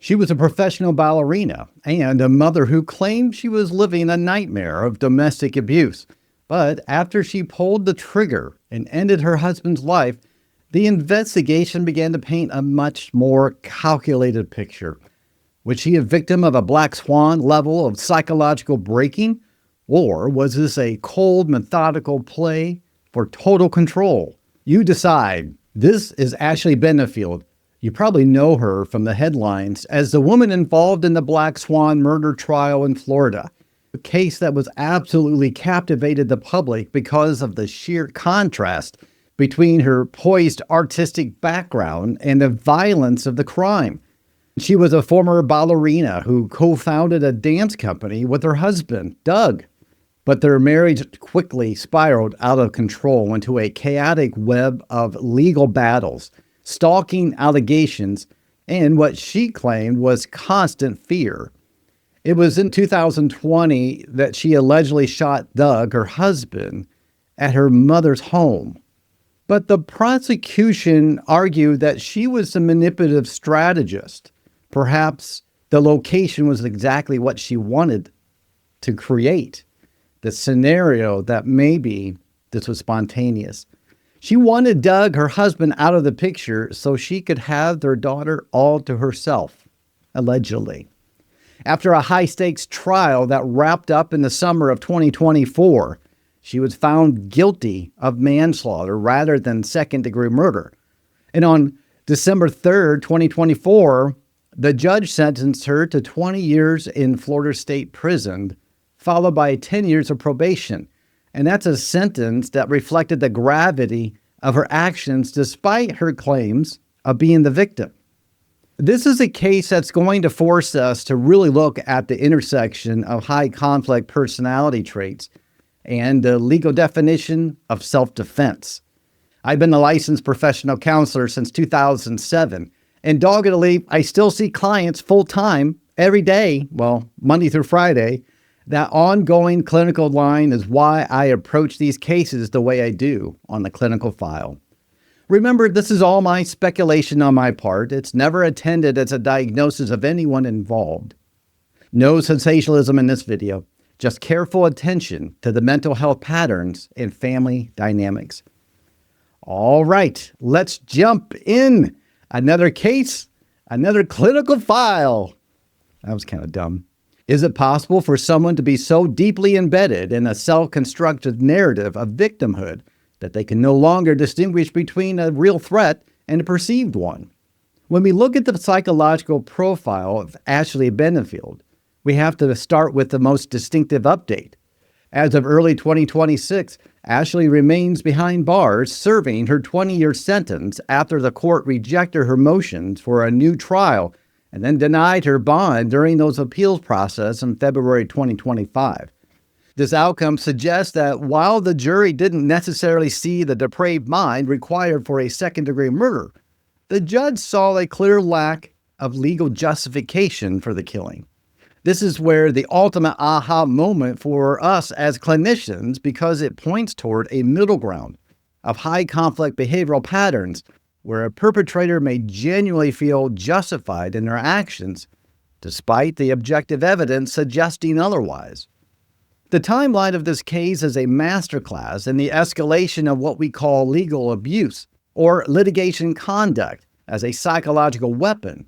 She was a professional ballerina and a mother who claimed she was living a nightmare of domestic abuse. But after she pulled the trigger and ended her husband's life, the investigation began to paint a much more calculated picture. Was she a victim of a black swan level of psychological breaking? Or was this a cold, methodical play for total control? You decide. This is Ashley Benefield. You probably know her from the headlines as the woman involved in the Black Swan murder trial in Florida, a case that was absolutely captivated the public because of the sheer contrast between her poised artistic background and the violence of the crime. She was a former ballerina who co-founded a dance company with her husband, Doug. But their marriage quickly spiraled out of control into a chaotic web of legal battles, stalking allegations, and what she claimed was constant fear. It was in 2020 that she allegedly shot Doug, her husband, at her mother's home. But the prosecution argued that she was a manipulative strategist. Perhaps the location was exactly what she wanted to create. The scenario that maybe this was spontaneous. She wanted Doug, her husband, out of the picture so she could have their daughter all to herself, allegedly. After a high-stakes trial that wrapped up in the summer of 2024, she was found guilty of manslaughter rather than second-degree murder. And on December 3rd, 2024, the judge sentenced her to 20 years in Florida State Prison, followed by 10 years of probation. And that's a sentence that reflected the gravity of her actions despite her claims of being the victim. This is a case that's going to force us to really look at the intersection of high conflict personality traits and the legal definition of self-defense. I've been a licensed professional counselor since 2007, and doggedly, I still see clients full-time every day, well, Monday through Friday. That ongoing clinical line is why I approach these cases the way I do on the clinical file. Remember, this is all my speculation on my part. It's never intended as a diagnosis of anyone involved. No sensationalism in this video, just careful attention to the mental health patterns and family dynamics. All right, let's jump in. Another case, another clinical file. That was kind of dumb. Is it possible for someone to be so deeply embedded in a self-constructed narrative of victimhood that they can no longer distinguish between a real threat and a perceived one? When we look at the psychological profile of Ashley Benefield, we have to start with the most distinctive update. As of early 2026, Ashley remains behind bars serving her 20-year sentence after the court rejected her motions for a new trial and then denied her bond during those appeals process in February 2025. This outcome suggests that while the jury didn't necessarily see the depraved mind required for a second-degree murder, the judge saw a clear lack of legal justification for the killing. This is where the ultimate aha moment for us as clinicians, because it points toward a middle ground of high conflict behavioral patterns where a perpetrator may genuinely feel justified in their actions, despite the objective evidence suggesting otherwise. The timeline of this case is a masterclass in the escalation of what we call legal abuse, or litigation conduct, as a psychological weapon.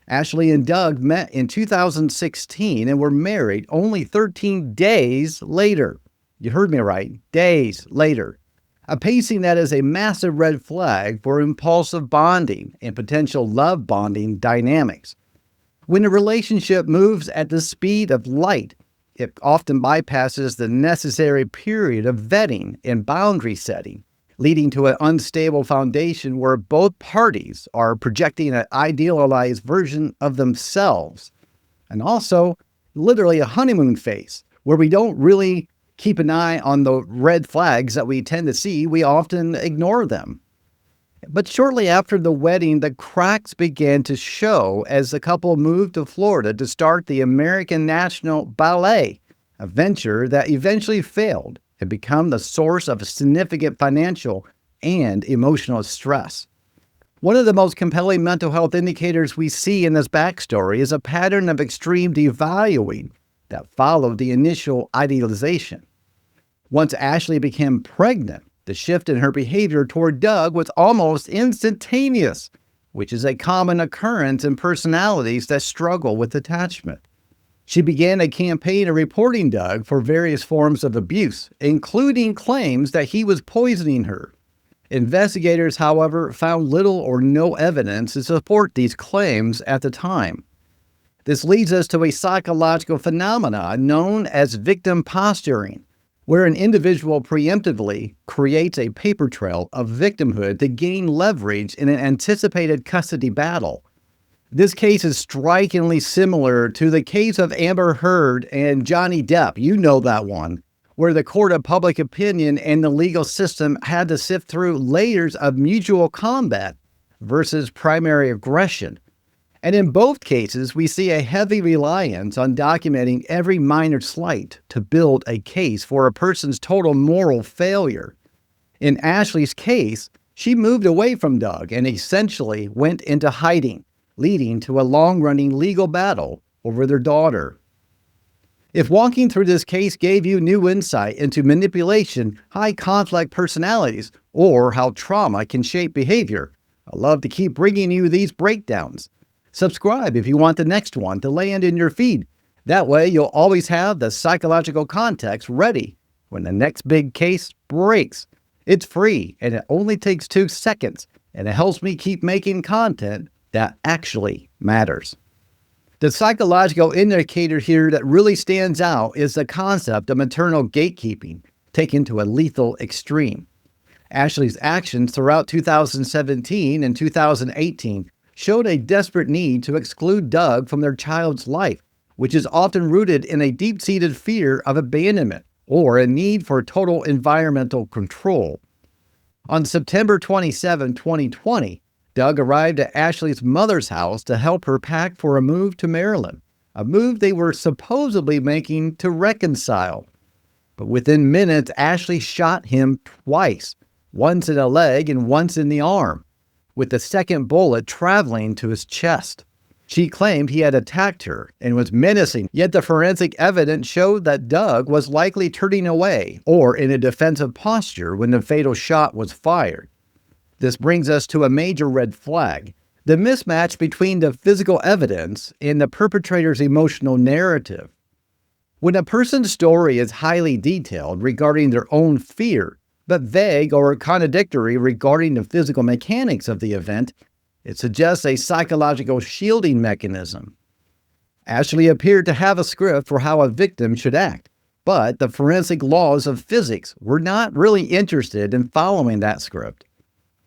Ashley and Doug met in 2016 and were married only 13 days later. You heard me right, days later. A pacing that is a massive red flag for impulsive bonding and potential love bonding dynamics. When a relationship moves at the speed of light, it often bypasses the necessary period of vetting and boundary setting, leading to an unstable foundation where both parties are projecting an idealized version of themselves. And also, literally a honeymoon phase, where we don't really keep an eye on the red flags that we tend to see. We often ignore them. But shortly after the wedding, the cracks began to show as the couple moved to Florida to start the American National Ballet, a venture that eventually failed and became the source of significant financial and emotional stress. One of the most compelling mental health indicators we see in this backstory is a pattern of extreme devaluing that followed the initial idealization. Once Ashley became pregnant, the shift in her behavior toward Doug was almost instantaneous, which is a common occurrence in personalities that struggle with attachment. She began a campaign of reporting Doug for various forms of abuse, including claims that he was poisoning her. Investigators, however, found little or no evidence to support these claims at the time. This leads us to a psychological phenomenon known as victim posturing, where an individual preemptively creates a paper trail of victimhood to gain leverage in an anticipated custody battle. This case is strikingly similar to the case of Amber Heard and Johnny Depp. You know that one, where the court of public opinion and the legal system had to sift through layers of mutual combat versus primary aggression. And in both cases, we see a heavy reliance on documenting every minor slight to build a case for a person's total moral failure. In Ashley's case, she moved away from Doug and essentially went into hiding, leading to a long-running legal battle over their daughter. If walking through this case gave you new insight into manipulation, high-conflict personalities, or how trauma can shape behavior, I'd love to keep bringing you these breakdowns. Subscribe if you want the next one to land in your feed. That way, you'll always have the psychological context ready when the next big case breaks. It's free, and it only takes 2 seconds, and it helps me keep making content that actually matters. The psychological indicator here that really stands out is the concept of maternal gatekeeping taken to a lethal extreme. Ashley's actions throughout 2017 and 2018 showed a desperate need to exclude Doug from their child's life, which is often rooted in a deep-seated fear of abandonment or a need for total environmental control. On September 27, 2020, Doug arrived at Ashley's mother's house to help her pack for a move to Maryland, a move they were supposedly making to reconcile. But within minutes, Ashley shot him twice, once in the leg and once in the arm, with the second bullet traveling to his chest. She claimed he had attacked her and was menacing, yet the forensic evidence showed that Doug was likely turning away or in a defensive posture when the fatal shot was fired. This brings us to a major red flag: the mismatch between the physical evidence and the perpetrator's emotional narrative. When a person's story is highly detailed regarding their own fear, but vague or contradictory regarding the physical mechanics of the event, it suggests a psychological shielding mechanism. Ashley appeared to have a script for how a victim should act, but the forensic laws of physics were not really interested in following that script.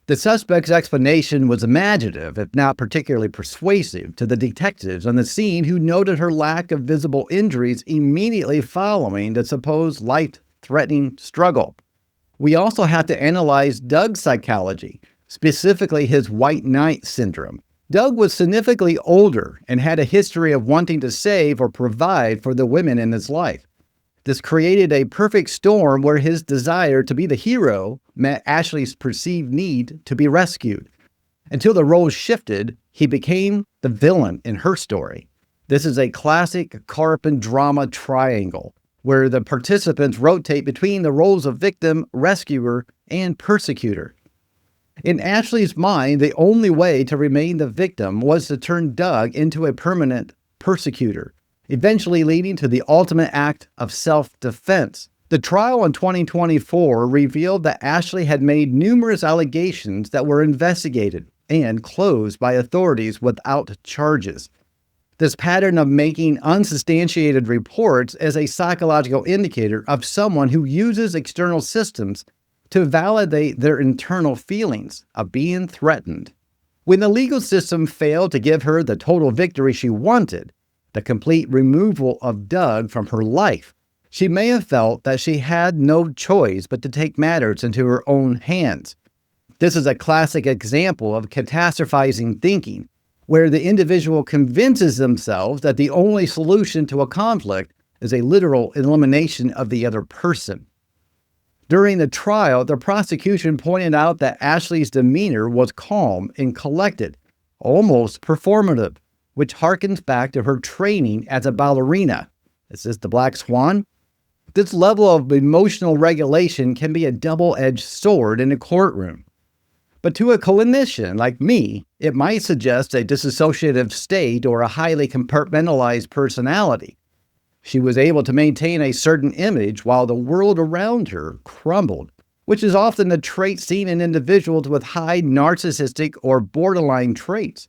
The suspect's explanation was imaginative, if not particularly persuasive, to the detectives on the scene who noted her lack of visible injuries immediately following the supposed life-threatening struggle. We also have to analyze Doug's psychology, specifically his white knight syndrome. Doug was significantly older and had a history of wanting to save or provide for the women in his life. This created a perfect storm where his desire to be the hero met Ashley's perceived need to be rescued. Until the roles shifted, he became the villain in her story. This is a classic Karpin drama triangle, where the participants rotate between the roles of victim, rescuer, and persecutor. In Ashley's mind, the only way to remain the victim was to turn Doug into a permanent persecutor, eventually leading to the ultimate act of self-defense. The trial in 2024 revealed that Ashley had made numerous allegations that were investigated and closed by authorities without charges. This pattern of making unsubstantiated reports is a psychological indicator of someone who uses external systems to validate their internal feelings of being threatened. When the legal system failed to give her the total victory she wanted, the complete removal of Doug from her life, she may have felt that she had no choice but to take matters into her own hands. This is a classic example of catastrophizing thinking, where the individual convinces themselves that the only solution to a conflict is a literal elimination of the other person. During the trial, the prosecution pointed out that Ashley's demeanor was calm and collected, almost performative, which harkens back to her training as a ballerina. Is this the Black Swan? This level of emotional regulation can be a double-edged sword in a courtroom. But to a clinician like me, it might suggest a dissociative state or a highly compartmentalized personality. She was able to maintain a certain image while the world around her crumbled, which is often a trait seen in individuals with high narcissistic or borderline traits.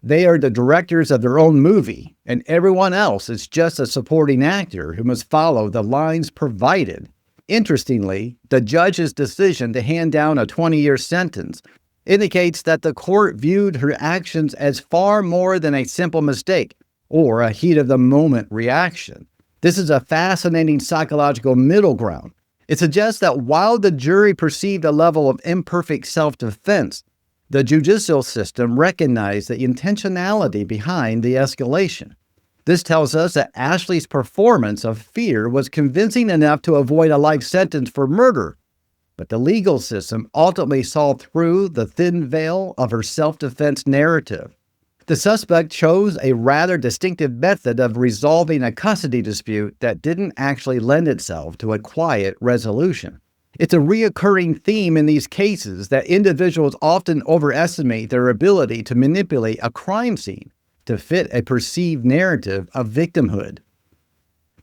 They are the directors of their own movie, and everyone else is just a supporting actor who must follow the lines provided. Interestingly, the judge's decision to hand down a 20-year sentence indicates that the court viewed her actions as far more than a simple mistake or a heat-of-the-moment reaction. This is a fascinating psychological middle ground. It suggests that while the jury perceived a level of imperfect self-defense, the judicial system recognized the intentionality behind the escalation. This tells us that Ashley's performance of fear was convincing enough to avoid a life sentence for murder, but the legal system ultimately saw through the thin veil of her self-defense narrative. The suspect chose a rather distinctive method of resolving a custody dispute that didn't actually lend itself to a quiet resolution. It's a reoccurring theme in these cases that individuals often overestimate their ability to manipulate a crime scene to fit a perceived narrative of victimhood.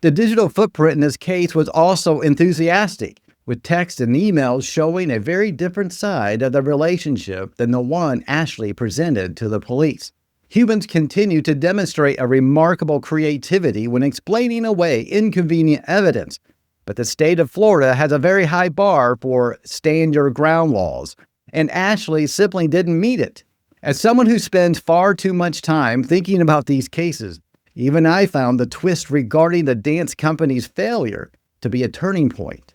The digital footprint in this case was also enthusiastic, with text and emails showing a very different side of the relationship than the one Ashley presented to the police. Humans continue to demonstrate a remarkable creativity when explaining away inconvenient evidence, but the state of Florida has a very high bar for stand-your-ground laws, and Ashley simply didn't meet it. As someone who spends far too much time thinking about these cases, even I found the twist regarding the dance company's failure to be a turning point.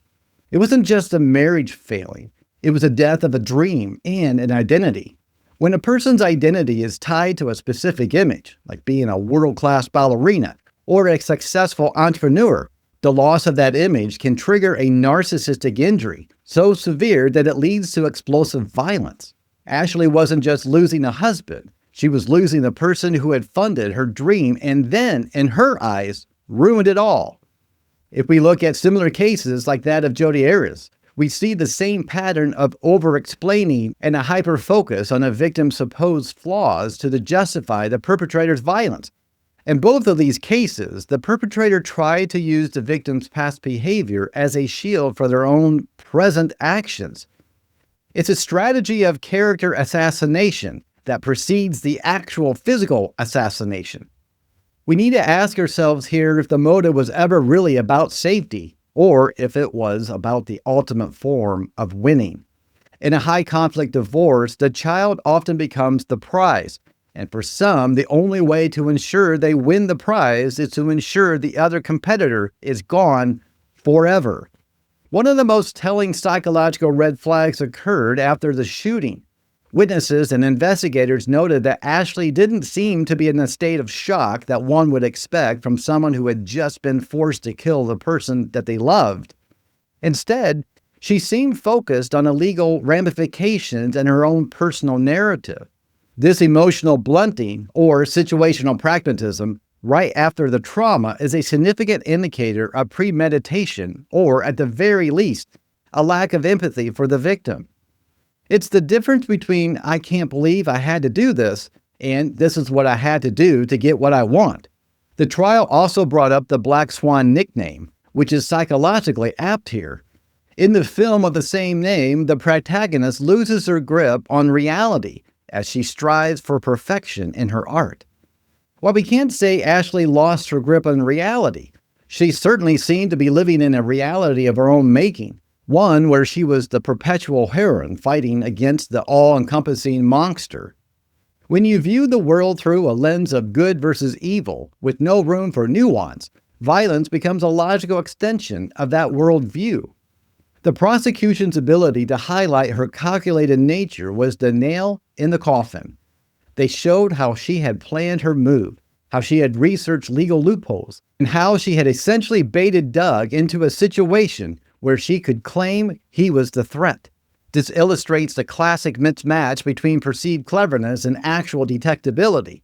It wasn't just a marriage failing, it was a death of a dream and an identity. When a person's identity is tied to a specific image, like being a world-class ballerina or a successful entrepreneur, the loss of that image can trigger a narcissistic injury so severe that it leads to explosive violence. Ashley wasn't just losing a husband, she was losing the person who had funded her dream and then, in her eyes, ruined it all. If we look at similar cases like that of Jodi Arias, we see the same pattern of over-explaining and a hyper-focus on a victim's supposed flaws to justify the perpetrator's violence. In both of these cases, the perpetrator tried to use the victim's past behavior as a shield for their own present actions. It's a strategy of character assassination that precedes the actual physical assassination. We need to ask ourselves here if the motive was ever really about safety, or if it was about the ultimate form of winning. In a high-conflict divorce, the child often becomes the prize, and for some, the only way to ensure they win the prize is to ensure the other competitor is gone forever. One of the most telling psychological red flags occurred after the shooting. Witnesses and investigators noted that Ashley didn't seem to be in a state of shock that one would expect from someone who had just been forced to kill the person that they loved. Instead, she seemed focused on illegal ramifications and her own personal narrative. This emotional blunting, or situational pragmatism, right after the trauma is a significant indicator of premeditation, or at the very least, a lack of empathy for the victim. It's the difference between "I can't believe I had to do this" and "this is what I had to do to get what I want." The trial also brought up the Black Swan nickname, which is psychologically apt here. In the film of the same name, the protagonist loses her grip on reality as she strives for perfection in her art. While we can't say Ashley lost her grip on reality, she certainly seemed to be living in a reality of her own making. One where she was the perpetual heroine fighting against the all-encompassing monster. When you view the world through a lens of good versus evil, with no room for nuance, violence becomes a logical extension of that worldview. The prosecution's ability to highlight her calculated nature was the nail in the coffin. They showed how she had planned her move, how she had researched legal loopholes, and how she had essentially baited Doug into a situation where she could claim he was the threat. This illustrates the classic mismatch between perceived cleverness and actual detectability.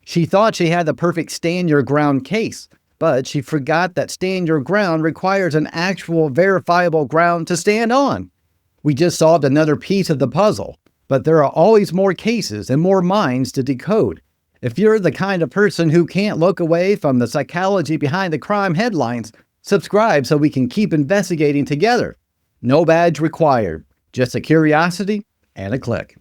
She thought she had the perfect stand-your-ground case, but she forgot that stand your ground requires an actual verifiable ground to stand on. We just solved another piece of the puzzle, but there are always more cases and more minds to decode. If you're the kind of person who can't look away from the psychology behind the crime headlines, subscribe so we can keep investigating together. No badge required, just a curiosity and a click.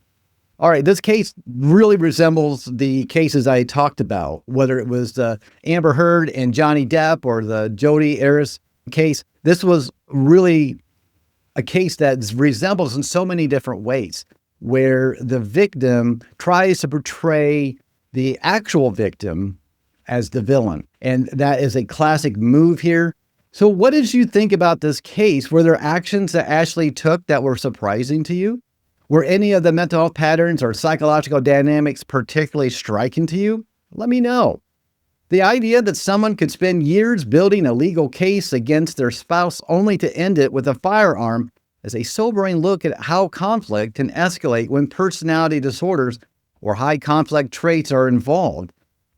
All right, this case really resembles the cases I talked about, whether it was the Amber Heard and Johnny Depp or the Jodi Arias case. This was really a case that resembles in so many different ways, where the victim tries to portray the actual victim as the villain. And that is a classic move here. So what did you think about this case? Were there actions that Ashley took that were surprising to you? Were any of the mental health patterns or psychological dynamics particularly striking to you? Let me know. The idea that someone could spend years building a legal case against their spouse only to end it with a firearm is a sobering look at how conflict can escalate when personality disorders or high conflict traits are involved.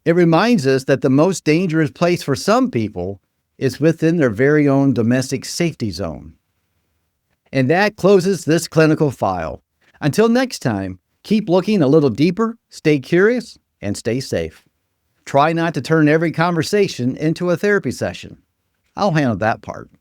It reminds us that the most dangerous place for some people is within their very own domestic safety zone. And that closes this clinical file. Until next time, keep looking a little deeper, stay curious, and stay safe. Try not to turn every conversation into a therapy session. I'll handle that part.